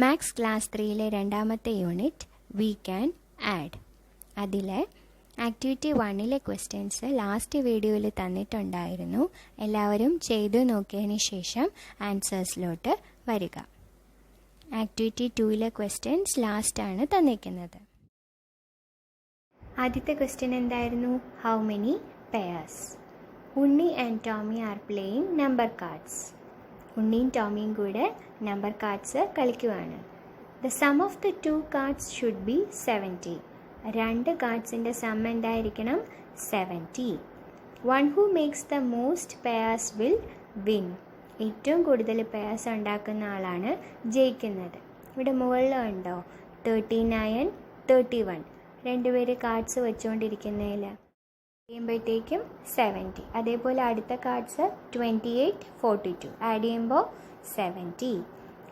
Maths class 3ലെ രണ്ടാമത്തെ unit we can add. അതിലെ activity 1ലെ questions last വീഡിയോയിൽ തന്നിട്ടുണ്ടായിരുന്നു. എല്ലാവരും ചെയ്തു നോക്കിയതിന് ശേഷം ആൻസേഴ്സിലോട്ട് വരിക. ആക്ടിവിറ്റി 2ലെ ക്വസ്റ്റ്യൻസ് ലാസ്റ്റാണ് തന്നിരിക്കുന്നത്. ആദ്യത്തെ ക്വസ്റ്റ്യൻ എന്തായിരുന്നു? How many pairs? Unni and Tommy are playing number cards. ഉണ്ണിയും ടോമിയും കൂടെ നമ്പർ കാർഡ്സ് കളിക്കുവാണ്. The sum of the 2 cards should be 70. രണ്ട് കാർഡ്സിൻ്റെ സം എന്തായിരിക്കണം? 70. One who makes the most pairs will win. ഏറ്റവും കൂടുതൽ പെയർസ് ഉണ്ടാക്കുന്ന ആളാണ് ജയിക്കുന്നത്. ഇവിടെ മുകളിൽ ഉണ്ടോ 39, 31 രണ്ടുപേര് കാർഡ്സ് വെച്ചുകൊണ്ടിരിക്കുന്നതിൽ ചെയ്യുമ്പോഴത്തേക്കും 70. അതേപോലെ അടുത്ത കാർഡ്സ് 28, 42 ആഡ് ചെയ്യുമ്പോൾ 70.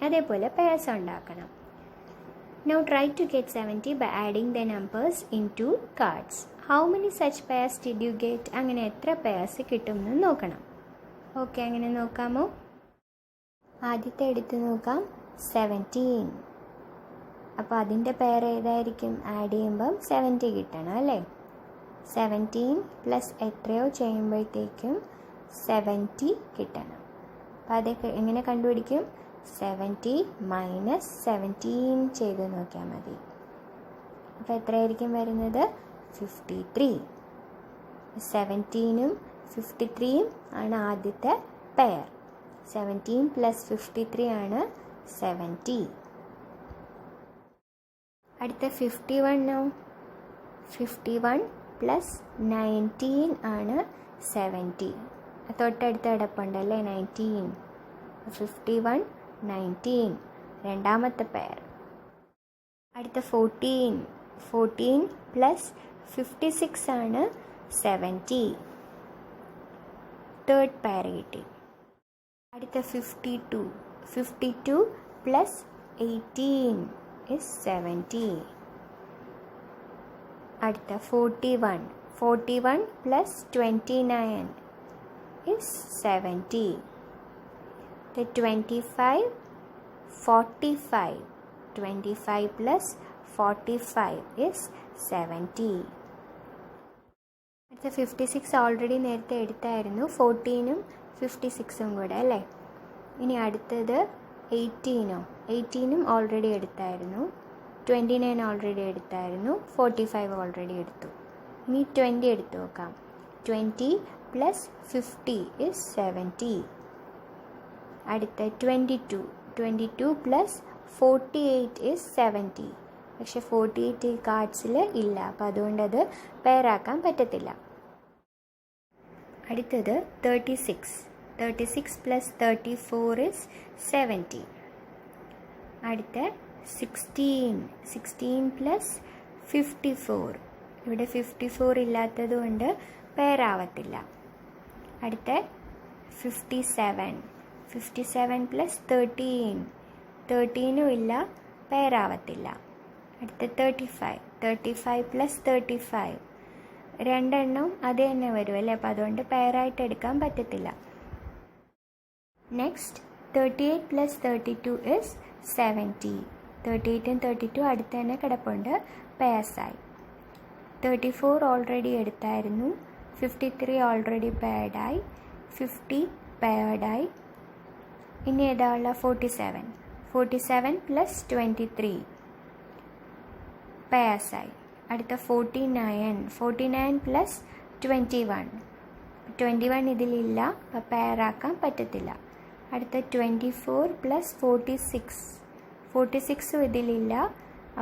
അതേപോലെ പെയർസ് ഉണ്ടാക്കണം. Now try to get 70 by adding the numbers into cards. How many such pairs did you get? അങ്ങനെ എത്ര പെയർസ് കിട്ടുമെന്ന് നോക്കണം. ഓക്കെ, അങ്ങനെ നോക്കാമോ? ആദ്യത്തെ എടുത്ത് നോക്കാം. 17. അപ്പോൾ അതിൻ്റെ പെയർ ഏതായിരിക്കും? ആഡ് ചെയ്യുമ്പം 70 കിട്ടണം അല്ലേ? 17 പ്ലസ് എത്രയോ ചെയ്യുമ്പോഴത്തേക്കും 70 കിട്ടണം. അപ്പോൾ അതൊക്കെ എങ്ങനെ കണ്ടുപിടിക്കും? 70 മൈനസ് 17 ചെയ്ത് നോക്കിയാൽ മതി. അപ്പോൾ എത്രയായിരിക്കും വരുന്നത്? 53. 17ഉം 53ഉം ആണ് ആദ്യത്തെ പെയർ. 17 പ്ലസ് 53 ആണ് 70. അടുത്ത 51 51 പ്ലസ് 19 ആണ് 70. തൊട്ടടുത്ത് കിടപ്പുണ്ടല്ലേ 19. 51, 19 രണ്ടാമത്തെ പെയർ. അടുത്ത 14 പ്ലസ് 56 ആണ് 70. തേർഡ് പെയർ കിട്ടി. അടുത്ത 52 പ്ലസ് 18 is 70. അടുത്ത 41 plus 29 is 70. The 25 plus 45 is 70. അടുത്ത 56 ഓൾറെഡി നേരത്തെ എടുത്തായിരുന്നു. 14ഉം 56ഉം കൂടെ അല്ലേ? ഇനി അടുത്തത് 18ഉം ഓൾറെഡി എടുത്തായിരുന്നു. 29 ഓൾറെഡി എടുത്തായിരുന്നു. 45 ഓൾറെഡി എടുത്തു. ഇനി 20 എടുത്തു നോക്കാം. 20 പ്ലസ് 50 is 70. അടുത്ത 22 പ്ലസ് 48 is 70. പക്ഷെ 48 ഈ കാർഡ്സിൽ ഇല്ല, അപ്പോൾ അതുകൊണ്ട് അത് പെയറാക്കാൻ പറ്റത്തില്ല. അടുത്തത് 36 പ്ലസ് 34 is 70. അടുത്ത 16 പ്ലസ് 54. ഇവിടെ 54 ഇല്ലാത്തത് കൊണ്ട് പെയറാവത്തില്ല. അടുത്ത 57 പ്ലസ് 13 ഇല്ല, പെയറാവത്തില്ല. അടുത്ത 35 പ്ലസ് 35 രണ്ടെണ്ണവും അത് തന്നെ വരും അല്ലേ? അപ്പോൾ അതുകൊണ്ട് പെയറായിട്ട് എടുക്കാൻ പറ്റത്തില്ല. Next 38 plus 32 is 70. 38ഉം 32 അടുത്ത് തന്നെ കിടപ്പുണ്ട്, പെയർസായി. 34 ഓൾറെഡി എടുത്തായിരുന്നു. 53 ഓൾറെഡി പെയർഡായി. 50 പെയർഡായി. ഇനി ഏതാ ഉള്ള? 47 പ്ലസ് 23 പെയർസായി. അടുത്ത 49 പ്ലസ് 21 ഇതിലില്ല, അപ്പോൾ പെയറാക്കാൻ പറ്റത്തില്ല. അടുത്ത 24 പ്ലസ് 46 ഇതിലില്ല,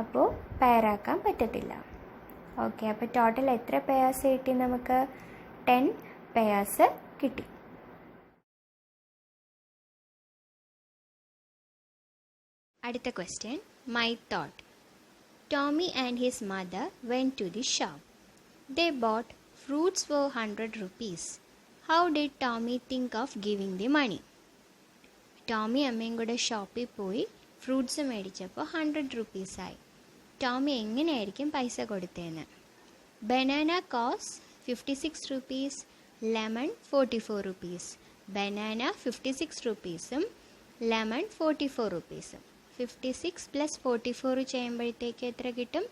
അപ്പോൾ പെയറാക്കാൻ പറ്റത്തില്ല. ഓക്കെ, അപ്പോൾ ടോട്ടൽ എത്ര പെയർസ് കിട്ടി? നമുക്ക് 10 പെയർസ് കിട്ടി. അടുത്ത question, my thought. Tommy and his mother went to the shop. They bought fruits for 100 rupees. How did Tommy think of giving the money? Tommy അമ്മയും കൂടെ ഷോപ്പിൽ പോയി ഫ്രൂട്ട്സ് മേടിച്ചപ്പോൾ 100 rupees ആയി. ടോമി എങ്ങനെയായിരിക്കും പൈസ കൊടുത്തതെന്ന്? Banana cost 56 rupees, lemon 44 rupees. Banana 56 rupeesഉം lemon 44 rupeesഉം. 56 പ്ലസ് 44 ചെയ്യുമ്പോഴത്തേക്ക് എത്ര കിട്ടും?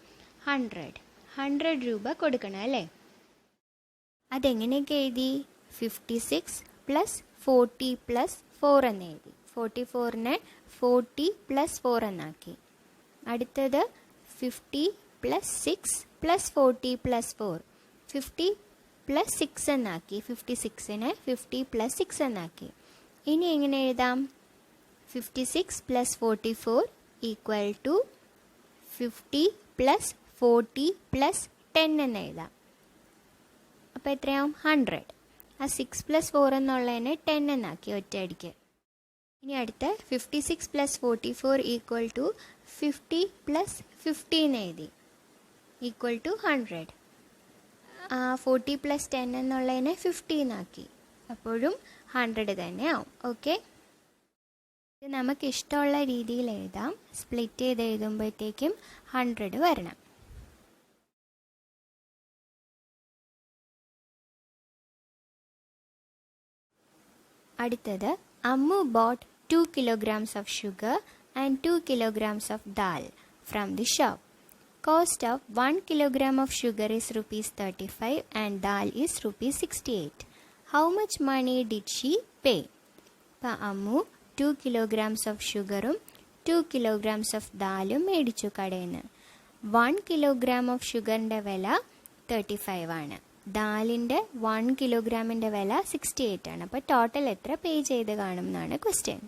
100 രൂപ കൊടുക്കണം അല്ലേ? അതെങ്ങനെയൊക്കെ എഴുതി? 56 പ്ലസ് 40 പ്ലസ് 4 എന്ന് എഴുതി. 44നെ 40 പ്ലസ് 4 എന്നാക്കി. അടുത്തത് 50 പ്ലസ് 6 പ്ലസ് 40 പ്ലസ് 4, 50 പ്ലസ് 6 എന്നാക്കി. 56നെ 50 പ്ലസ് 6 എന്നാക്കി. ഇനി എങ്ങനെ എഴുതാം? 56 plus 44 equal to 50 plus 40 plus 10 എന്ന് എഴുതാം. അപ്പോൾ എത്രയാവും? 100. ആ 6 പ്ലസ് 4 എന്നുള്ളതിനെ 10 എന്നാക്കി ഒറ്റയടിക്ക്. ഇനി അടുത്ത 56 പ്ലസ് 44 ഈക്വൽ ടു 50 പ്ലസ് 50 എന്ന് എഴുതി, ഈക്വൽ ടു 100. 40 പ്ലസ് 10 എന്നുള്ളതിനെ 50 എന്നാക്കി, അപ്പോഴും 100 തന്നെയാവും. ഓക്കെ, ഇത് നമുക്ക് ഇഷ്ടമുള്ള രീതിയിൽ എഴുതാം. സ്പ്ലിറ്റ് ചെയ്ത് എഴുതുമ്പോഴത്തേക്കും 100 വരണം. അടുത്തത്, Ammu bought 2 kilograms of sugar and 2 kilograms of dal from the shop. Cost of 1 kilogram of sugar is rupees 35 and dal is rupees 68. How much money did she pay? അപ്പോൾ Ammu 2 kilograms of sugarഉം 2 kilograms of dal മേടിച്ചു കടയിൽ നിന്ന്. 1 kilogram of sugarൻ്റെ വില 35 ആണ്. ദാലിൻ്റെ 1 കിലോഗ്രാമിൻ്റെ വില 68 ആണ്. അപ്പോൾ total എത്ര പേ ചെയ്ത് കാണും എന്നാണ് question.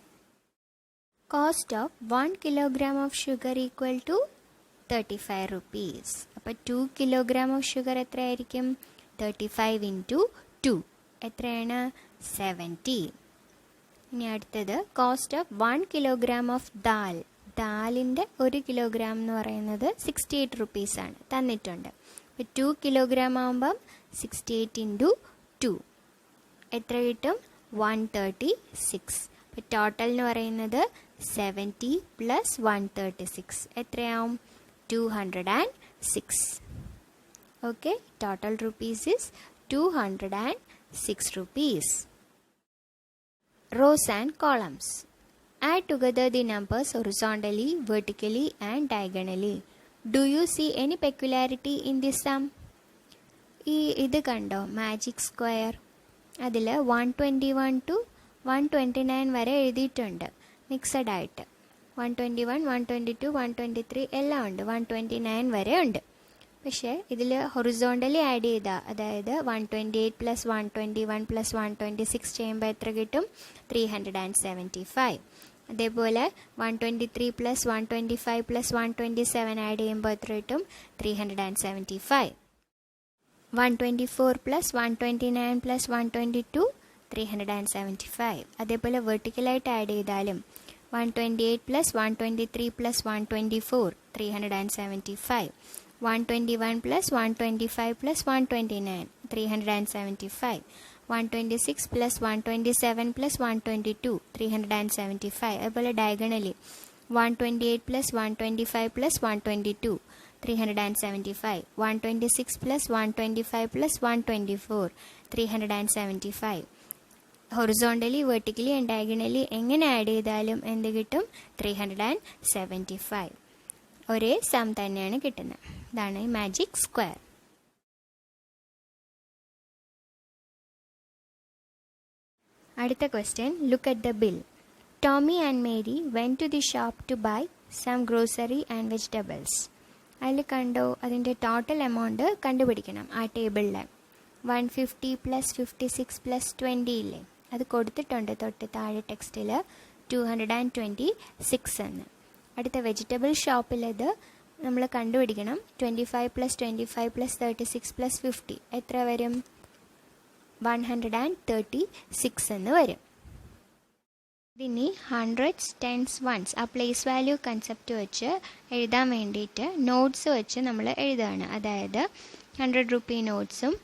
Cost of 1 kilogram of sugar equal to 35 rupees. അപ്പോൾ 2 കിലോഗ്രാം ഓഫ് ഷുഗർ എത്രയായിരിക്കും? 35 ഇൻറ്റു 2 എത്രയാണ്? 70. ഇനി അടുത്തത്, cost of 1 kilogram of dal. ദാലിൻ്റെ 1 കിലോഗ്രാം എന്ന് പറയുന്നത് 68 റുപ്പീസാണ്, തന്നിട്ടുണ്ട്. അപ്പോൾ 2 കിലോഗ്രാം ആകുമ്പം 68 ഇൻറ്റു 2 എത്ര കിട്ടും? 136. അപ്പോൾ ടോട്ടൽ എന്ന് പറയുന്നത് 70 പ്ലസ് 136 എത്രയാവും? 206. Okay, total rupees is 206 rupees. Rows and columns. Add together the numbers horizontally, vertically and diagonally. Do you see any peculiarity in this sum? ഇത് കണ്ടോ, മാജിക് സ്ക്വയർ. അതിൽ 121 to 129 വരെ എഴുതിയിട്ടുണ്ട് മിക്സഡ് ആയിട്ട്. 121, 122, 123 എല്ലാം ഉണ്ട്, 129 വരെ ഉണ്ട്. പക്ഷേ ഇതിൽ ഹൊറിസോണ്ടലി ആഡ് ചെയ്താൽ, അതായത് 128 പ്ലസ് 121 പ്ലസ് 126 ചെയ്യുമ്പോൾ എത്ര കിട്ടും? 375. അതേപോലെ 123 പ്ലസ് 125 പ്ലസ് 127 ആഡ് ചെയ്യുമ്പോൾ എത്ര കിട്ടും? 375. 124 പ്ലസ് 129 പ്ലസ് 122 375. അതേപോലെ വെർട്ടിക്കലായിട്ട് ആഡ് ചെയ്താലും 128 plus 123 plus 124 375. 121 plus 125 plus 129 375. 126 plus 127 plus 122 375. അതുപോലെ diagonally 128 plus 125 plus 122 375. 126 plus 125 plus 124 375. Horizontally, vertically and diagonally എങ്ങനെ ആഡ് ചെയ്താലും എന്ത് കിട്ടും? 375. ഒരേ സം തന്നെയാണ് കിട്ടുന്നത്. ഇതാണ് മാജിക് സ്ക്വയർ. അടുത്ത question, look at the bill. Tommy and Mary went to the shop to buy some grocery and vegetables. അതിൽ കണ്ടോ, അതിൻ്റെ ടോട്ടൽ എമൗണ്ട് കണ്ടുപിടിക്കണം. ആ ടേബിളിൽ 150 പ്ലസ് 56 പ്ലസ് 20 ഇല്ലേ, അത് കൊടുത്തിട്ടുണ്ട് തൊട്ട് താഴെ ടെക്സ്റ്റിൽ 226 എന്ന്. അടുത്ത വെജിറ്റബിൾ ഷോപ്പിലത് നമ്മൾ കണ്ടുപിടിക്കണം. 25 പ്ലസ് 25 പ്ലസ് 36 പ്ലസ് 50 എത്ര വരും? 136 എന്ന് വരും. ഇതിനി ഹൺഡ്രഡ്സ്, ടെൻസ്, വൺസ് ആ പ്ലേസ് വാല്യൂ കൺസെപ്റ്റ് വെച്ച് എഴുതാൻ വേണ്ടിയിട്ട് നോട്ട്സ് വെച്ച് നമ്മൾ എഴുതുകയാണ്. അതായത് 100 രൂപി നോട്ട്സും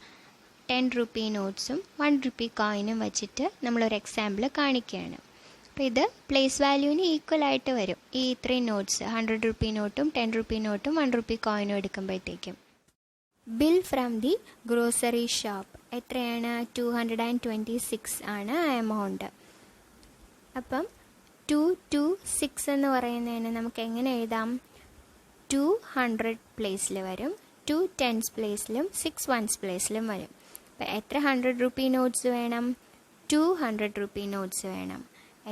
10 രൂപി നോട്ട്സും 1 രൂപി കോയിനും വെച്ചിട്ട് നമ്മളൊരു എക്സാമ്പിൾ കാണിക്കുകയാണ്. അപ്പോൾ ഇത് പ്ലേസ് വാല്യൂവിന് ഈക്വലായിട്ട് വരും. ഈ ഇത്രയും നോട്ട്സ് 100 രൂപി നോട്ടും 10 രൂപി നോട്ടും 1 രൂപി കോയിനും എടുക്കുമ്പോഴത്തേക്കും. Bill from the grocery shop എത്രയാണ്? 226 ആണ് ആ എമൗണ്ട്. അപ്പം 2 to 6 എന്ന് പറയുന്നതിന് നമുക്ക് എങ്ങനെ എഴുതാം? 2 100 പ്ലേസിൽ വരും, 2 10s പ്ലേസിലും 6 1s പ്ലേസിലും വരും. അപ്പോൾ എത്ര 100 രൂപി നോട്ട്സ് വേണം? 200 രൂപി നോട്ട്സ് വേണം.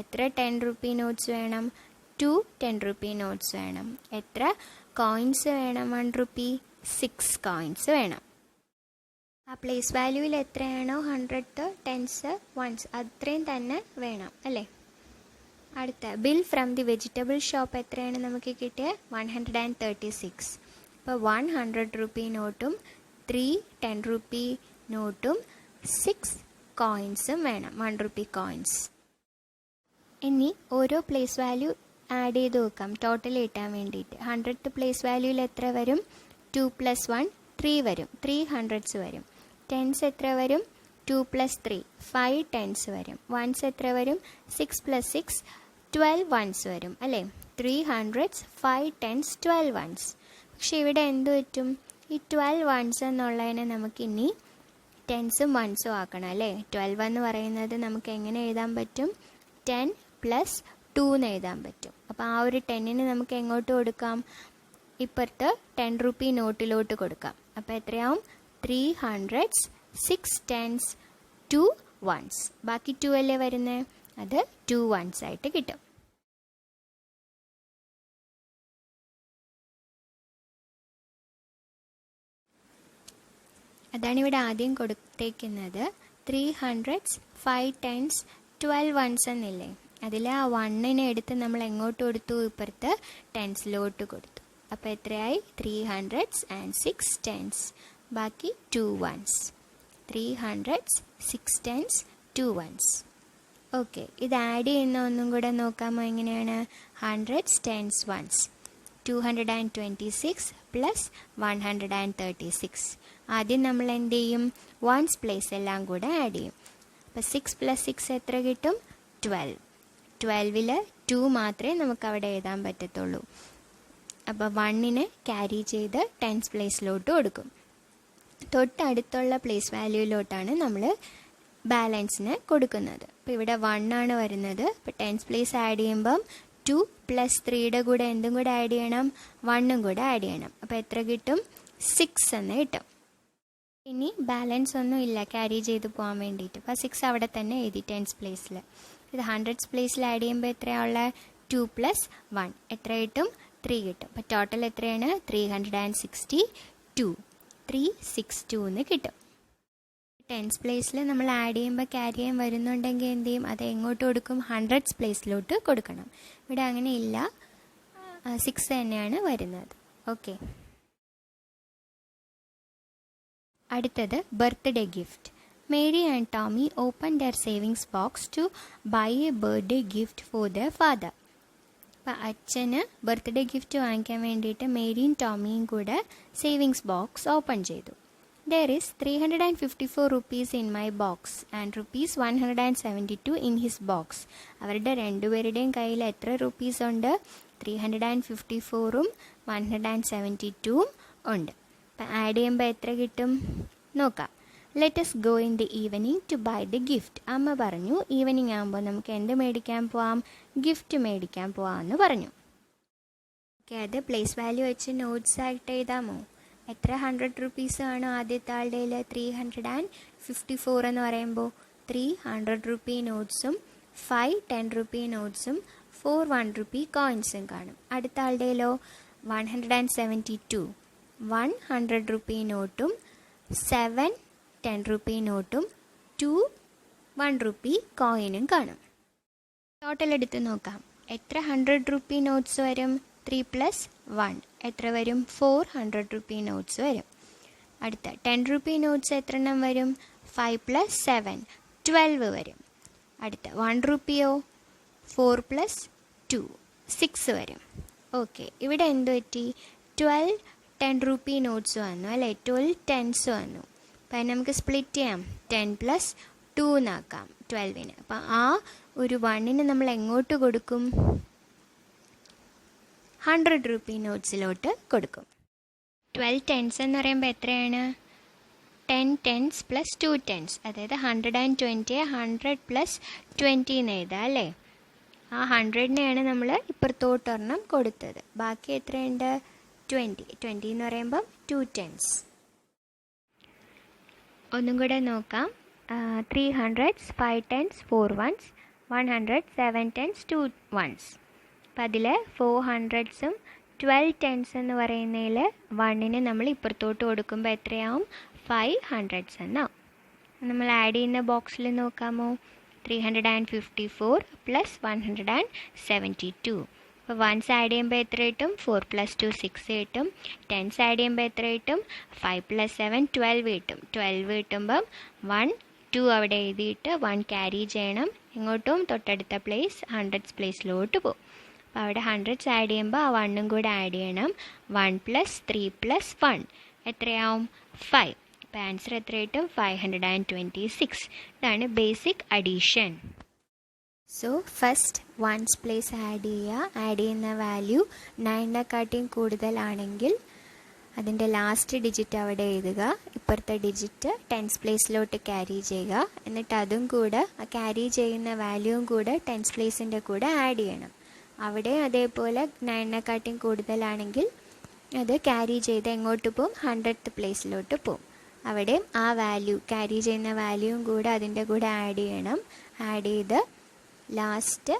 എത്ര 10 രൂപി നോട്ട്സ് വേണം? 2 10 രൂപി നോട്ട്സ് വേണം. എത്ര കോയിൻസ് വേണം 1 രൂപി? 6 കോയിൻസ് വേണം. ആ പ്ലേസ് വാല്യൂവിൽ എത്രയാണോ 100, 10s, 1s അത്രയും തന്നെ വേണം അല്ലേ? അടുത്ത bill from the vegetable shop എത്രയാണ് നമുക്ക് കിട്ടിയത്? 136. അപ്പോൾ 100 രൂപി നോട്ടും 3 10 രൂപി നോട്ടും 6 കോയിൻസും വേണം, 1 രൂപി കോയിൻസ്. ഇനി ഓരോ പ്ലേസ് വാല്യൂ ആഡ് ചെയ്ത് നോക്കാം ടോട്ടൽ കിട്ടാൻ വേണ്ടിയിട്ട്. 100th പ്ലേസ് വാല്യൂവിൽ എത്ര വരും? 2 + 1 3 വരും, 3 100s വരും. 10s എത്ര വരും? 2 + 3 5 10s വരും. 1s എത്ര വരും? 6 + 6 12 1s വരും അല്ലേ? 3 100s 5 10s 12 1s. പക്ഷെ ഇവിടെ എന്ത് പറ്റും? ഈ 12 1s എന്നുള്ളതിനെ നമുക്ക് ഇനി 10സും 1സും ആക്കണം അല്ലേ? 12 എന്ന് പറയുന്നത് നമുക്ക് എങ്ങനെ എഴുതാൻ പറ്റും? 10 + 2 എന്ന് എഴുതാൻ പറ്റും. അപ്പോൾ ആ ഒരു 10ന് നമുക്ക് എങ്ങോട്ട് കൊടുക്കാം? ഇപ്പുറത്ത് 10 രൂപി നോട്ടിലോട്ട് കൊടുക്കാം. അപ്പോൾ എത്രയാവും? 3 100s 6 10s 2 1s. ബാക്കി 2 അല്ലേ വരുന്നത്? അത് 2 1s ആയിട്ട് കിട്ടും. അതാണ് ഇവിടെ ആദ്യം കൊടുത്തേക്കുന്നത്. 3 100s 5 10s 12 1s എന്നില്ലേ? അതിൽ ആ 1നെ എടുത്ത് നമ്മൾ എങ്ങോട്ട് കൊടുത്തു? ഇപ്പുറത്ത് 10സിലോട്ട് കൊടുത്തു. അപ്പോൾ എത്രയായി? 3 100s and 6 10s. ബാക്കി 2 1s. 3 100s 6 10s 2 1s. Okay, ഇത് ആഡ് ചെയ്യുന്ന ഒന്നും കൂടെ നോക്കാമോ? എങ്ങനെയാണ്? 100s 10s 1s 226 + 136. ആദ്യം നമ്മൾ എന്ത് ചെയ്യും? 1s പ്ലേസ് എല്ലാം കൂടെ ആഡ് ചെയ്യും. അപ്പോൾ 6 + 6 എത്ര കിട്ടും? 12. 12ൽ 2 മാത്രമേ നമുക്ക് അവിടെ എഴുതാൻ പറ്റത്തുള്ളൂ. അപ്പോൾ 1നെ ക്യാരി ചെയ്ത് 10s പ്ലേസിലോട്ട് കൊടുക്കും. തൊട്ടടുത്തുള്ള പ്ലേസ് വാല്യൂയിലോട്ടാണ് നമ്മൾ ബാലൻസിന് കൊടുക്കുന്നത്. അപ്പോൾ ഇവിടെ 1 ആണ് വരുന്നത്. അപ്പോൾ 10s പ്ലേസ് ആഡ് ചെയ്യുമ്പം 2 + 3യുടെ കൂടെ എന്തും കൂടെ ആഡ് ചെയ്യണം? 1ഉം കൂടെ ആഡ് ചെയ്യണം. അപ്പോൾ എത്ര കിട്ടും? 6 എന്ന് കിട്ടും. ഇനി ബാലൻസ് ഒന്നും ഇല്ല ക്യാരി ചെയ്ത് പോകാൻ വേണ്ടിയിട്ട്. അപ്പോൾ 6 അവിടെ തന്നെ എഴുതി 10s പ്ലേസിൽ. ഇത് 100s പ്ലേസിൽ ആഡ് ചെയ്യുമ്പോൾ എത്രയുള്ള? 2 + 1 എത്ര കിട്ടും? 3 കിട്ടും. അപ്പോൾ ടോട്ടൽ എത്രയാണ്? 362. 362 എന്ന് കിട്ടും. 10s പ്ലേസിൽ നമ്മൾ ആഡ് ചെയ്യുമ്പോൾ ക്യാരി ചെയ്യാൻ വരുന്നുണ്ടെങ്കിൽ എന്ത് ചെയ്യും? അത് എങ്ങോട്ട് കൊടുക്കും? 100s പ്ലേസിലോട്ട് കൊടുക്കണം. ഇവിടെ അങ്ങനെ ഇല്ല, 6 തന്നെയാണ് വരുന്നത്. ഓക്കെ, അടുത്തത് birthday gift. Mary and Tommy opened their savings box to buy a birthday gift for their father. അപ്പോൾ അച്ഛന് ബർത്ത്ഡേ ഗിഫ്റ്റ് വാങ്ങിക്കാൻ വേണ്ടിയിട്ട് മേരിയും ടോമിയും കൂടെ സേവിങ്സ് ബോക്സ് ഓപ്പൺ ചെയ്തു. There is 354 rupees in my box and rupees 172 in his box. അവരുടെ രണ്ടുപേരുടെയും കയ്യിൽ എത്ര റുപ്പീസ് ഉണ്ട്? 354ഉം 172ഉം ഉണ്ട്. അപ്പം ആഡ് ചെയ്യുമ്പോൾ എത്ര കിട്ടും നോക്കാം. Let us go in the evening to buy the gift. അമ്മ പറഞ്ഞു ഈവനിങ് ആകുമ്പോൾ നമുക്ക് എന്ത് മേടിക്കാൻ പോവാം? ഗിഫ്റ്റ് മേടിക്കാൻ പോവാമെന്ന് പറഞ്ഞു. ഓക്കെ, അത് പ്ലേസ് വാല്യൂ വെച്ച് നോട്ട്സ് ആയിട്ട് എഴുതാമോ? എത്ര 100 റുപ്പീസ് ആണോ ആദ്യത്തെ ആളുടെ 354 എന്ന് പറയുമ്പോൾ 3 100 രൂപി നോട്ട്സും 5 10 രൂപി നോട്ട്സും 4 1 രൂപി കോയിൻസും കാണും. അടുത്ത ആളുടെ 172 100 രൂപി നോട്ടും 7 10 രൂപി നോട്ടും 2 1 രൂപി കോയിനും കാണും. ടോട്ടൽ എടുത്ത് നോക്കാം. എത്ര 100 രൂപി നോട്ട്സ് വരും? 3 + 1 എത്ര വരും? 400 രൂപി നോട്ട്സ് വരും. അടുത്ത 10 രൂപി നോട്ട്സ് എത്ര എണ്ണം വരും? 5 + 7 12 വരും. അടുത്ത 1 രൂപയോ? 4 + 2 6 വരും. ഓക്കെ, ഇവിടെ എന്ത് പറ്റി? 12 10 രൂപി നോട്ട്സ് വന്നു അല്ലേ? 12 10s വന്നു. അപ്പം നമുക്ക് സ്പ്ലിറ്റ് ചെയ്യാം. 10 + 2 എന്നാക്കാം 12ന്. അപ്പം ആ ഒരു 1ന് നമ്മൾ എങ്ങോട്ട് കൊടുക്കും? 100 രൂപി നോട്ട്സിലോട്ട് കൊടുക്കും. 12 10s എന്ന് പറയുമ്പോൾ എത്രയാണ്? 10 10s + 2 10s, അതായത് 120 100 + 20 എന്ന് എഴുതാം അല്ലേ? ആ 100-നെയാണ് നമ്മൾ ഇപ്പുറത്തോട്ടൊരെണ്ണം കൊടുത്തത്. ബാക്കി എത്രയുണ്ട്? 20 എന്ന് പറയുമ്പം 2 10s. ഒന്നും കൂടെ നോക്കാം. 3 100s, 5 10s, 4 1s, 100, 7 10s, 2 1s. അപ്പം അതിൽ 4 100s 12 10s എന്ന് പറയുന്നതിൽ 1-ന് നമ്മൾ ഇപ്പുറത്തോട്ട് കൊടുക്കുമ്പോൾ എത്രയാവും? 5 100s എന്നാവും. നമ്മൾ ആഡ് ചെയ്യുന്ന ബോക്സിൽ നോക്കാമോ? 354 + 172. അപ്പോൾ 1s ആഡ് ചെയ്യുമ്പോൾ എത്ര കിട്ടും? 4 + 2 6 കിട്ടും. 10s ആഡ് ചെയ്യുമ്പോൾ എത്ര കിട്ടും? 5 + 7 12 കിട്ടും. 12 കിട്ടുമ്പം 1 2 അവിടെ എഴുതിയിട്ട് 1 ക്യാരി ചെയ്യണം. ഇങ്ങോട്ടും തൊട്ടടുത്ത പ്ലേസ് 100s പ്ലേസിലോട്ട് പോകും. അപ്പോൾ അവിടെ 100s ആഡ് ചെയ്യുമ്പോൾ ആ 1ഉം കൂടെ ആഡ് ചെയ്യണം. 1 + 3 + 1 എത്രയാവും? 5. അപ്പോൾ ആൻസർ എത്ര കിട്ടും? 526. ഇതാണ് basic addition. So first 1s place add ചെയ്യുന്ന വാല്യൂ 9-നെക്കാട്ടിയും കൂടുതലാണെങ്കിൽ അതിൻ്റെ ലാസ്റ്റ് ഡിജിറ്റ് അവിടെ എഴുതുക. ഇപ്പുറത്തെ ഡിജിറ്റ് 10s പ്ലേസിലോട്ട് ക്യാരി ചെയ്യുക. എന്നിട്ട് അതും കൂടെ ആ ക്യാരി ചെയ്യുന്ന വാല്യൂവും കൂടെ 10s പ്ലേസിൻ്റെ കൂടെ ആഡ് ചെയ്യണം. അവിടെ അതേപോലെ 9-നെക്കാട്ടിയും കൂടുതലാണെങ്കിൽ അത് ക്യാരി ചെയ്ത് എങ്ങോട്ട് പോകും? 100th പ്ലേസിലോട്ട് പോകും. അവിടെ ആ വാല്യൂ ക്യാരി ചെയ്യുന്ന വാല്യൂവും കൂടെ അതിൻ്റെ കൂടെ ആഡ് ചെയ്യണം. ആഡ് ചെയ്ത് ലാസ്റ്റ്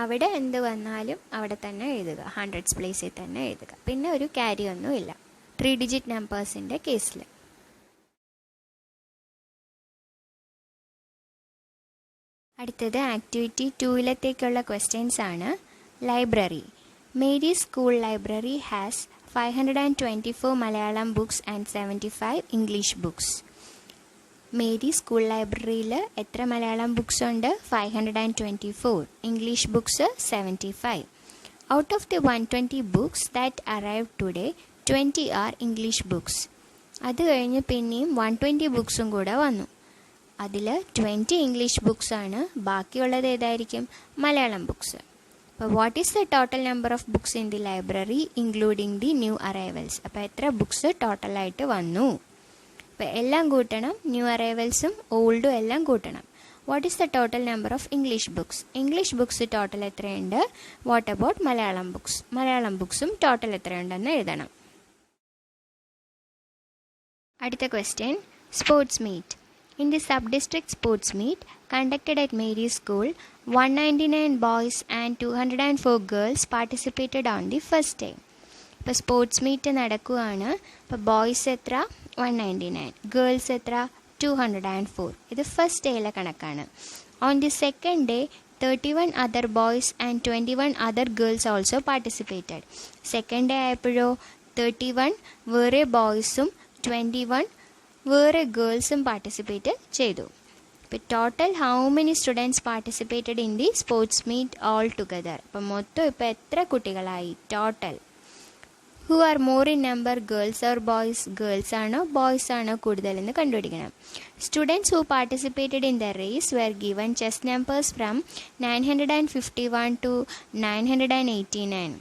അവിടെ എന്ത് വന്നാലും അവിടെ തന്നെ എഴുതുക. 100s പ്ലേസിൽ തന്നെ എഴുതുക. പിന്നെ ഒരു ക്യാരി ഒന്നുമില്ല 3 ഡിജിറ്റ് നമ്പേഴ്സിൻ്റെ കേസിൽ. അടുത്തത് ആക്ടിവിറ്റി 2-ലേക്കുള്ള ക്വസ്റ്റ്യൻസ് ആണ്. Library. Mary school library has 524 Malayalam books and 75 English books. Mary school ലൈബ്രറിയിൽ എത്ര മലയാളം ബുക്സ് ഉണ്ട്? 524. English books 75. Out of the 120 books that arrived today 20 are English books. അത് കഴിഞ്ഞ് പിന്നെയും 120 ബുക്സും കൂടെ വന്നു. അതിൽ 20 ഇംഗ്ലീഷ് ബുക്സ് ആണ്. ബാക്കിയുള്ളത് ഏതായിരിക്കും? മലയാളം ബുക്സ്. അപ്പോൾ what is the total number of books in the library including the new arrivals? അപ്പോൾ എത്ര ബുക്സ് ടോട്ടലായിട്ട് വന്നു? അപ്പോൾ എല്ലാം കൂട്ടണം. ന്യൂ അറൈവൽസും ഓൾഡും എല്ലാം കൂട്ടണം. What is the total number of English books? English books total എത്രയുണ്ട്? What about Malayalam books? Malayalam ബുക്സും ടോട്ടൽ എത്രയുണ്ടെന്ന് എഴുതണം. അടുത്ത question, sports meet. In the sub-district sports meet conducted at Mary's School, 199 boys and 204 girls participated on the first day. ഇപ്പോൾ sports meet നടക്കുകയാണ്. അപ്പോൾ boys എത്ര? 199. Girls എത്ര? 204. ഇത് ഫസ്റ്റ് ഡേയിലെ കണക്കാണ്. On the second day 31 other boys and 21 other girls also participated. Second day ആയപ്പോഴോ 31 വേറെ ബോയ്സും 21 വേറെ ഗേൾസും പാർട്ടിസിപ്പേറ്റ് ചെയ്തു. ഇപ്പോൾ total how many students participated in the sports meet all together? അപ്പം മൊത്തം ഇപ്പോൾ എത്ര കുട്ടികളായി total? Who are more in number, girls or boys? Girls ആണോ ബോയ്സ് ആണോ കൂടുതലെന്ന് കണ്ടുപിടിക്കണം. Students who participated in the race were given chest numbers from 951 to 989.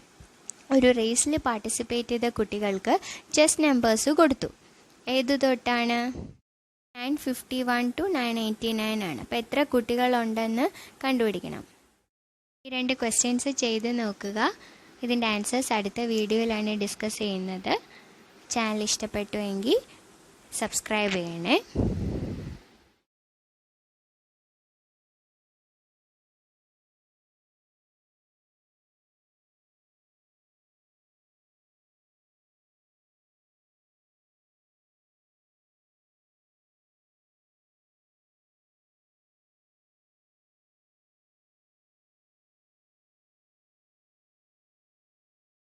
ഒരു റേസിൽ പാർട്ടിസിപ്പേറ്റ് ചെയ്ത കുട്ടികൾക്ക് ചെസ് നമ്പേഴ്സ് കൊടുത്തു. ഏതു തൊട്ടാണ്? 951 to 989 ആണ്. അപ്പോൾ എത്ര കുട്ടികളുണ്ടെന്ന് കണ്ടുപിടിക്കണം. ഈ 2 ക്വസ്റ്റ്യൻസ് ചെയ്ത് നോക്കുക. ഇതിൻ്റെ ആൻസേഴ്സ് അടുത്ത വീഡിയോയിലാണ് ഡിസ്കസ് ചെയ്യുന്നത്. ചാനൽ ഇഷ്ടപ്പെട്ടുവെങ്കിൽ സബ്സ്ക്രൈബ് ചെയ്യണേ.